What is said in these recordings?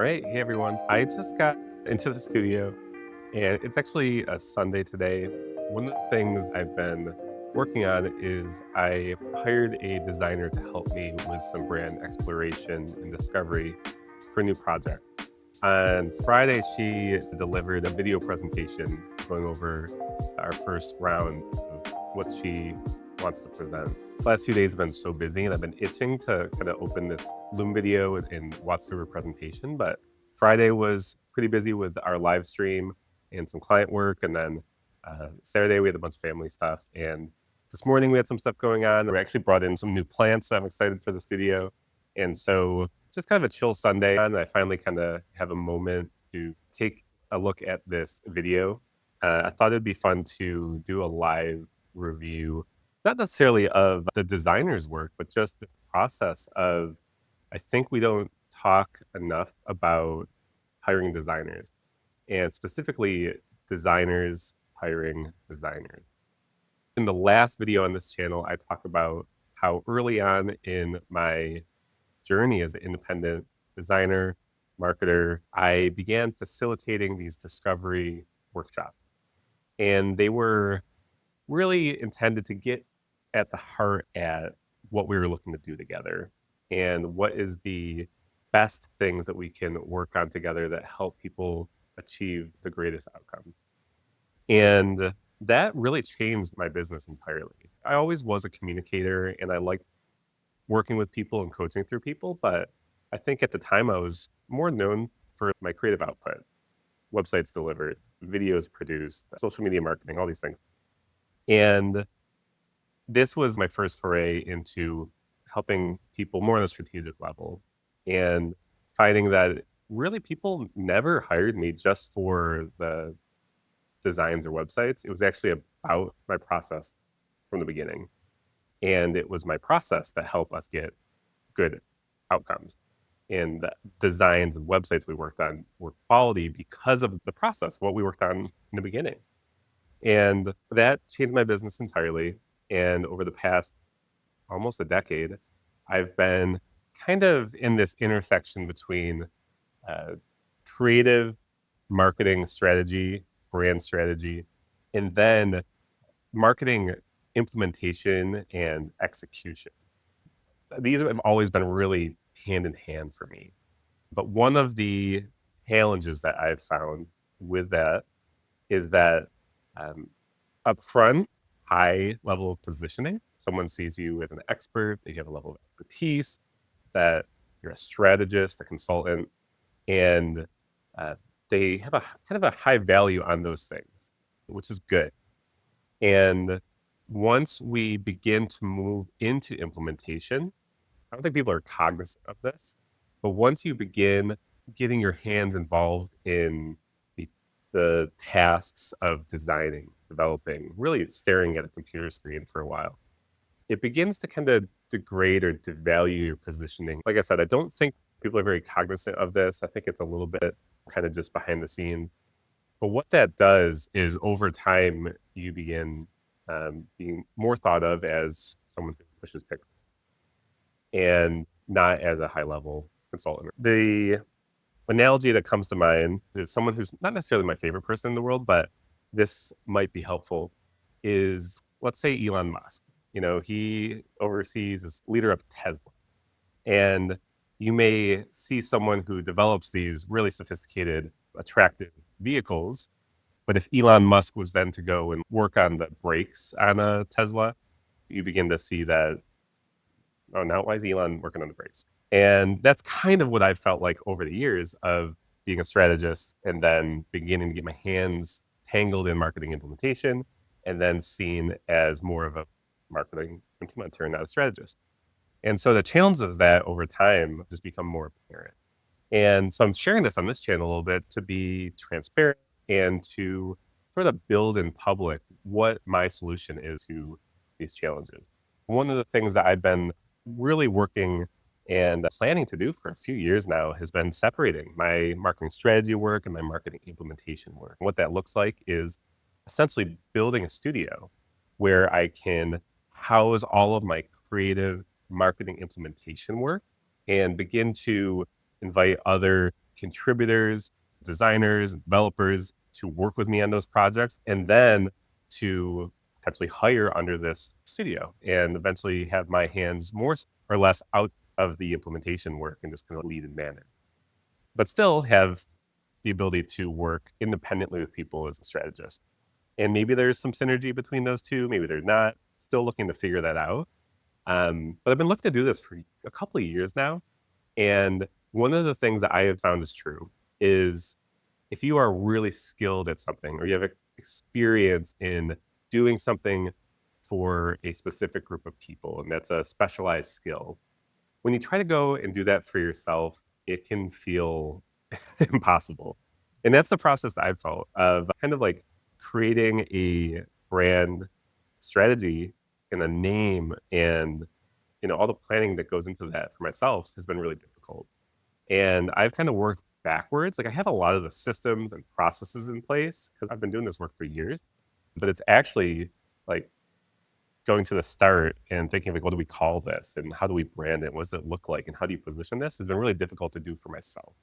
right. Hey, everyone. I just got into the studio and it's actually a Sunday today. One of the things I've been working on is I hired a designer to help me with some brand exploration and discovery for a new project. On Friday, she delivered a video presentation going over our first round of what she wants to present. The last few days have been so busy, and I've been itching to kind of open this Loom video and watch through her presentation. But Friday was pretty busy with our live stream and some client work. And then Saturday, we had a bunch of family stuff. And this morning, we had some stuff going on. We actually brought in some new plants. So I'm excited for the studio. And so just kind of a chill Sunday, and I finally kind of have a moment to take a look at this video. I thought it'd be fun to do a live review, not necessarily of the designer's work, but just the process of, I think we don't talk enough about hiring designers, and specifically designers hiring designers. In the last video on this channel, I talk about how early on in my journey as an independent designer, marketer, I began facilitating these discovery workshops. And they were really intended to get at the heart at what we were looking to do together and what is the best things that we can work on together that help people achieve the greatest outcomes. And that really changed my business entirely. I always was a communicator and I liked working with people and coaching through people, but I think at the time I was more known for my creative output, websites delivered, videos produced, social media marketing, all these things. And this was my first foray into helping people more on a strategic level and finding that really people never hired me just for the designs or websites. It was actually about my process from the beginning. And it was my process that helped us get good outcomes. And the designs and websites we worked on were quality because of the process, what we worked on in the beginning. And that changed my business entirely. And over the past almost a decade, I've been kind of in this intersection between uh, creative marketing strategy, brand strategy, and then marketing implementation and execution. These have always been really hand in hand for me. But one of the challenges that I've found with that is that um, upfront, high level of positioning, someone sees you as an expert, that you have a level of expertise, that you're a strategist, a consultant, and uh, they have a kind of a high value on those things, which is good. And once we begin to move into implementation, I don't think people are cognizant of this, but once you begin getting your hands involved in the, the tasks of designing, developing, really staring at a computer screen for a while, it begins to kind of degrade or devalue your positioning. Like I said, I don't think people are very cognizant of this. I think it's a little bit kind of just behind the scenes. But what that does is over time, you begin being more thought of as someone who pushes pixels and not as a high level consultant. The analogy that comes to mind is someone who's not necessarily my favorite person in the world, but this might be helpful is, let's say, Elon Musk. You know, he oversees as leader of Tesla. And you may see someone who develops these really sophisticated, attractive vehicles. But if Elon Musk was then to go and work on the brakes on a Tesla, you begin to see that, oh, now why is Elon working on the brakes? And that's kind of what I've felt like over the years of being a strategist and then beginning to get my hands tangled in marketing implementation and then seen as more of a marketing implementer, not a strategist. And so the challenge of that over time just become more apparent. And so I'm sharing this on this channel a little bit to be transparent and to sort of build in public what my solution is to these challenges. One of the things that I've been really working and planning to do for a few years now has been separating my marketing strategy work and my marketing implementation work. What that looks like is essentially building a studio where I can house all of my creative marketing implementation work and begin to invite other contributors, designers, developers to work with me on those projects, and then to potentially hire under this studio and eventually have my hands more or less out of the implementation work and just kind of lead and manage, but still have the ability to work independently with people as a strategist. And maybe there's some synergy between those two, maybe there's not. Still looking to figure that out. But I've been looking to do this for a couple of years now. And one of the things that I have found is true is if you are really skilled at something or you have experience in doing something for a specific group of people, and that's a specialized skill, when you try to go and do that for yourself, it can feel impossible. And that's the process that I've felt of kind of like creating a brand strategy and a name and all the planning that goes into that for myself has been really difficult. And I've kind of worked backwards. Like I have a lot of the systems and processes in place because I've been doing this work for years. But it's actually like going to the start and thinking like, what do we call this? And how do we brand it? What does it look like? And how do you position this? Has been really difficult to do for myself.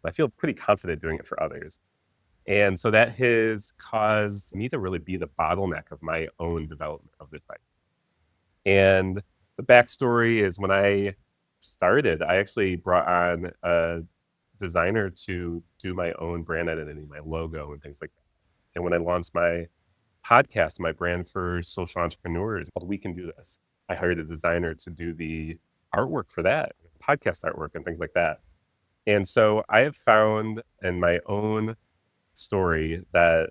I feel pretty confident doing it for others. And so that has caused me to really be the bottleneck of my own development of this site. And the backstory is when I started, I actually brought on a designer to do my own brand identity, my logo and things like that. And when I launched my podcast, my brand for social entrepreneurs called We Can Do This, I hired a designer to do the artwork for that, podcast artwork and things like that. And so I have found in my own story that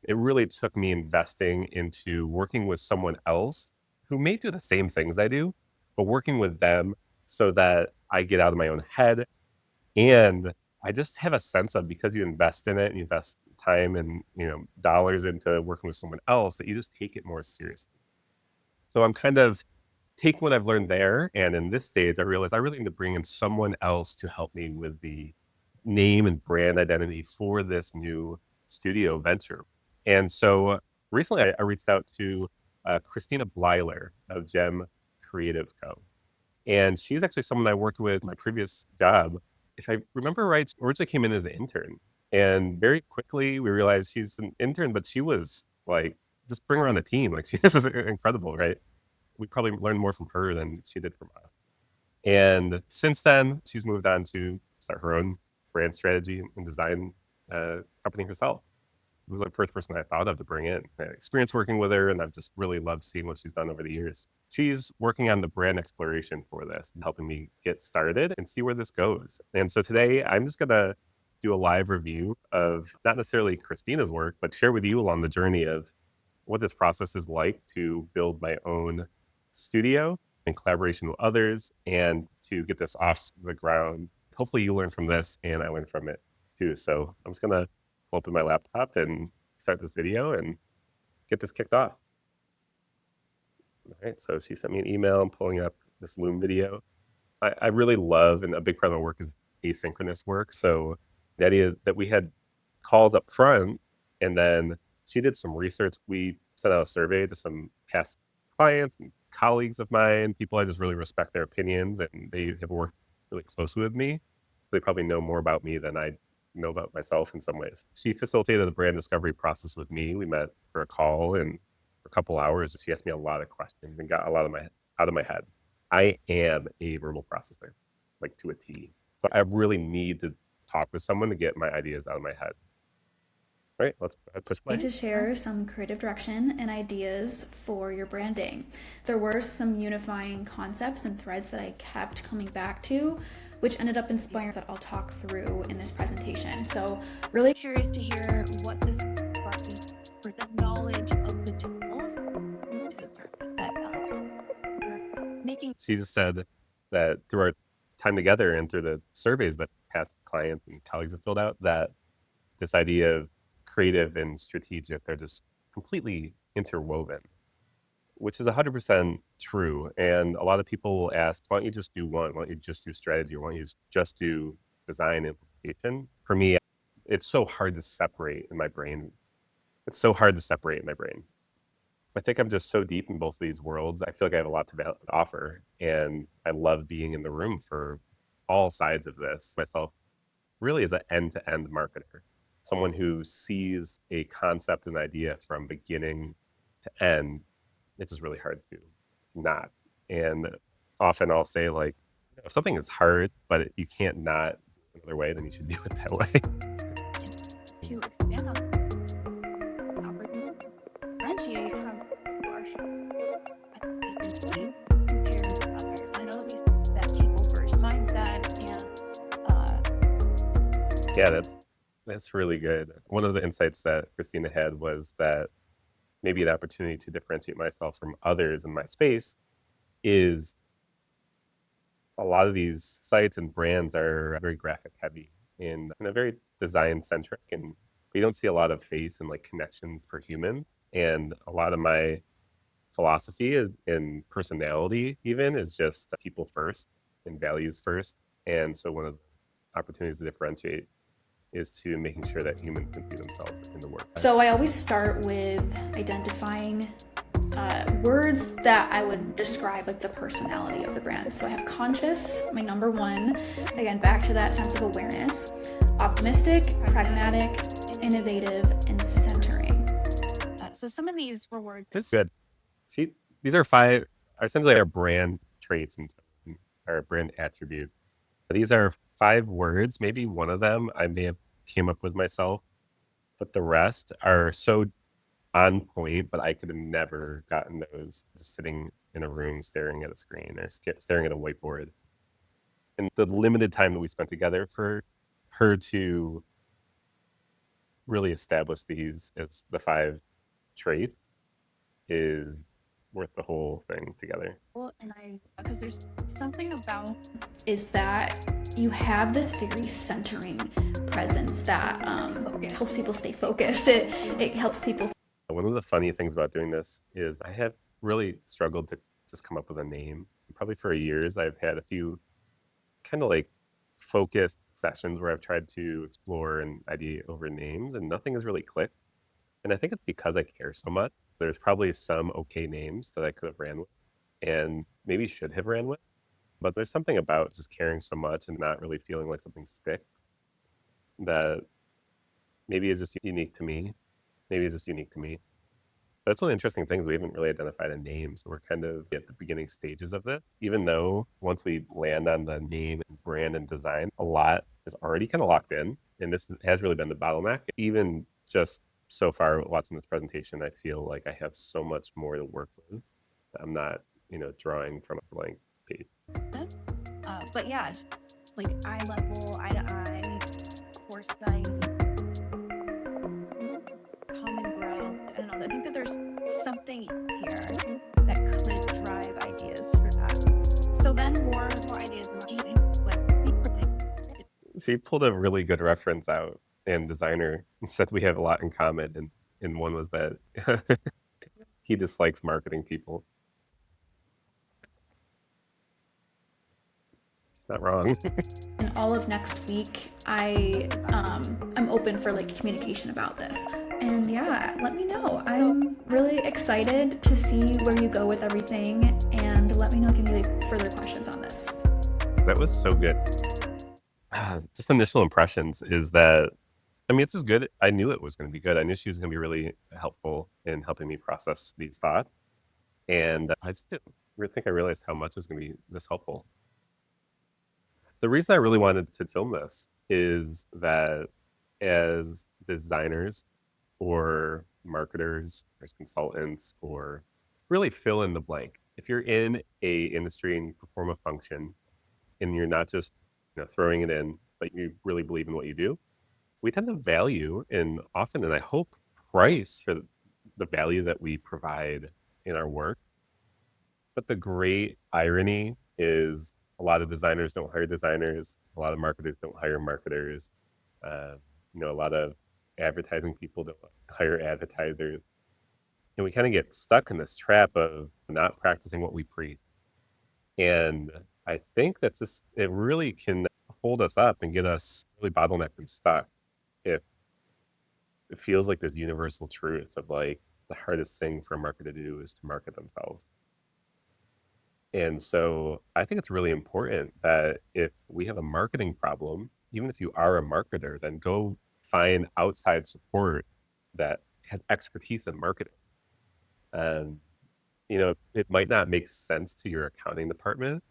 it really took me investing into working with someone else who may do the same things I do, but working with them so that I get out of my own head. And I just have a sense of because you invest in it and you invest time and dollars into working with someone else that you just take it more seriously. So I'm kind of taking what I've learned there, and in this stage, I realized I really need to bring in someone else to help me with the name and brand identity for this new studio venture. And so recently, I reached out to Kristina Bleiler of Gem Creative Co. And she's actually someone I worked with my previous job. If I remember right, she originally came in as an intern. And very quickly, we realized she's an intern, but she was like, just bring her on the team. Like, this is incredible, right? We probably learned more from her than she did from us. And since then, she's moved on to start her own brand strategy and design company herself. It was the first person I thought of to bring in. I had experience working with her, and I've just really loved seeing what she's done over the years. She's working on the brand exploration for this and helping me get started and see where this goes. And so today, I'm just going to do a live review of not necessarily Kristina's work, but share with you along the journey of what this process is like to build my own studio in collaboration with others and to get this off the ground. Hopefully you learn from this and I learn from it too. So I'm just going to open my laptop and start this video and get this kicked off. All right, so she sent me an email. I'm pulling up this Loom video. I really love, and a big part of my work is asynchronous work. So the idea that we had calls up front and then she did some research. We sent out a survey to some past clients and colleagues of mine, people I just really respect their opinions, and they have worked really closely with me. They probably know more about me than I know about myself in some ways. She facilitated the brand discovery process with me. We met for a call and for a couple hours. She asked me a lot of questions and got a lot of my out of my head. I am a verbal processor, like to a T. But I really need to talk with someone to get my ideas out of my head. All right, let's push play. To share some creative direction and ideas for your branding. There were some unifying concepts and threads that I kept coming back to, which ended up inspiring that I'll talk through in this presentation. So really curious to hear what this for the knowledge of the tools making. She just said that through our time together and through the surveys that past clients and colleagues have filled out, that this idea of creative and strategic, they're just completely interwoven, which is 100% true. And a lot of people will ask, why don't you just do one? Why don't you just do strategy? Or why don't you just do design implementation? For me, it's so hard to separate in my brain. It's so hard to separate in my brain. I think I'm just so deep in both of these worlds. I feel like I have a lot to offer. And I love being in the room for all sides of this myself. really is an end-to-end marketer, someone who sees a concept and idea from beginning to end. It's just really hard to not. And often I'll say, like, if something is hard, but you can't not do it another way, then you should do it that way. To expand on opportunity, differentiate how you are shown agency compared to others. I know that we said that people first mindset and Yeah, that's really good. One of the insights that Kristina had was that maybe an opportunity to differentiate myself from others in my space is a lot of these sites and brands are very graphic heavy and very design centric, and we don't see a lot of face and like connection for human. And a lot of my philosophy is, and personality even, is just people first and values first. And so one of the opportunities to differentiate is to making sure that humans can see themselves in the work. So I always start with identifying words that I would describe like the personality of the brand. So I have conscious, my number one, again, back to that sense of awareness, optimistic, pragmatic, innovative, and centering. so some of these were words. It's good. See, these are five, are essentially our brand traits and our brand attribute. These are 5 words. Maybe one of them I may have came up with myself, but the rest are so on point, but I could have never gotten those just sitting in a room staring at a screen or staring at a whiteboard. And the limited time that we spent together for her to really establish these as the 5 traits is worth the whole thing together. Well, and because there's something about Is that you have this very centering presence that helps people stay focused. It helps people. One of the funny things about doing this is I have really struggled to just come up with a name. Probably for years, I've had a few kind of like focused sessions where I've tried to explore and ideate over names, and nothing has really clicked. And I think it's because I care so much. There's probably some okay names that I could have ran with and maybe should have ran with. But there's something about just caring so much and not really feeling like something sticks that maybe is just unique to me. Maybe it's just unique to me. That's one of the interesting things. We haven't really identified a name. So we're kind of at the beginning stages of this, even though once we land on the name and brand and design, a lot is already kind of locked in. And this has really been the bottleneck. Even just so far watching this presentation, I feel like I have so much more to work with. I'm not, drawing from a blank page. but yeah, like eye level, eye to eye, foresight, common ground. I don't know. I think that there's something here that could drive ideas for that. So then more ideas. She pulled a really good reference out in designer and said we have a lot in common. And one was that he dislikes marketing people. Not wrong. And all of next week, I'm open for like communication about this. And yeah, let me know. I'm really excited to see where you go with everything, and let me know if you have any further questions on this. That was so good. Just initial impressions is that, it's just good. I knew it was going to be good. I knew she was going to be really helpful in helping me process these thoughts. And I just didn't think I realized how much it was going to be this helpful. The reason I really wanted to film this is that as designers or marketers or consultants, or really fill in the blank, if you're in a industry and you perform a function and you're not just throwing it in, but you really believe in what you do, we tend to value and often, and I hope, price for the value that we provide in our work. But the great irony is a lot of designers don't hire designers. A lot of marketers don't hire marketers. A lot of advertising people don't hire advertisers. And we kind of get stuck in this trap of not practicing what we preach. And I think that's just, it really can hold us up and get us really bottlenecked and stuck if it feels like this universal truth of like the hardest thing for a marketer to do is to market themselves. And so I think it's really important that if we have a marketing problem, even if you are a marketer, then go find outside support that has expertise in marketing. And, it might not make sense to your accounting department.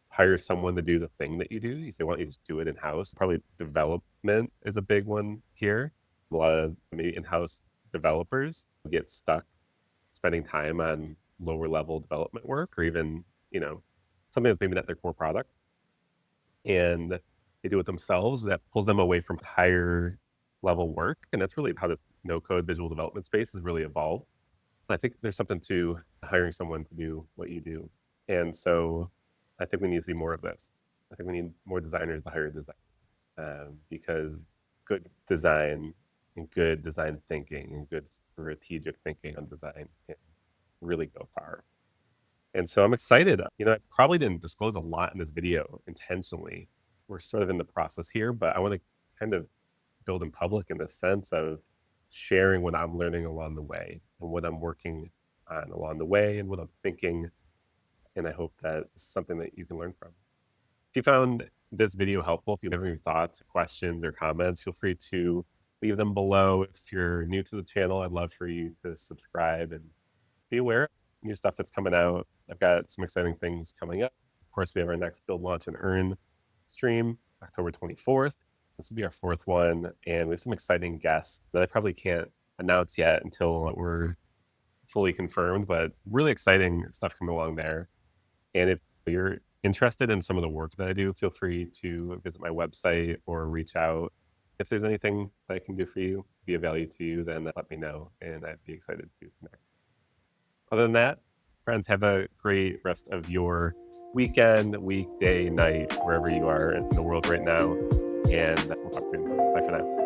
Hire someone to do the thing that you do. You say, why don't you just do it in-house? Probably development is a big one here. A lot of maybe in-house developers get stuck spending time on lower level development work, or even, something that's maybe not their core product. And they do it themselves. That pulls them away from higher level work. And that's really how this no code visual development space has really evolved. I think there's something to hiring someone to do what you do. And so I think we need to see more of this. I think we need more designers to hire design, because good design and good design thinking and good strategic thinking on design can really go far. And so I'm excited. I probably didn't disclose a lot in this video intentionally. We're sort of in the process here, but I want to kind of build in public in the sense of sharing what I'm learning along the way and what I'm working on along the way and what I'm thinking. And I hope that it's something that you can learn from. If you found this video helpful, if you have any thoughts, questions, or comments, feel free to leave them below. If you're new to the channel, I'd love for you to subscribe and be aware of new stuff that's coming out. I've got some exciting things coming up. Of course, we have our next Build, Launch, and Earn stream, October 24th. This will be our fourth one, and we have some exciting guests that I probably can't announce yet until we're fully confirmed, but really exciting stuff coming along there. And if you're interested in some of the work that I do, feel free to visit my website or reach out. If there's anything that I can do for you, be of value to you, then let me know, and I'd be excited to connect. Other than that, friends, have a great rest of your weekend, weekday, night, wherever you are in the world right now. And we'll talk soon. Bye for now.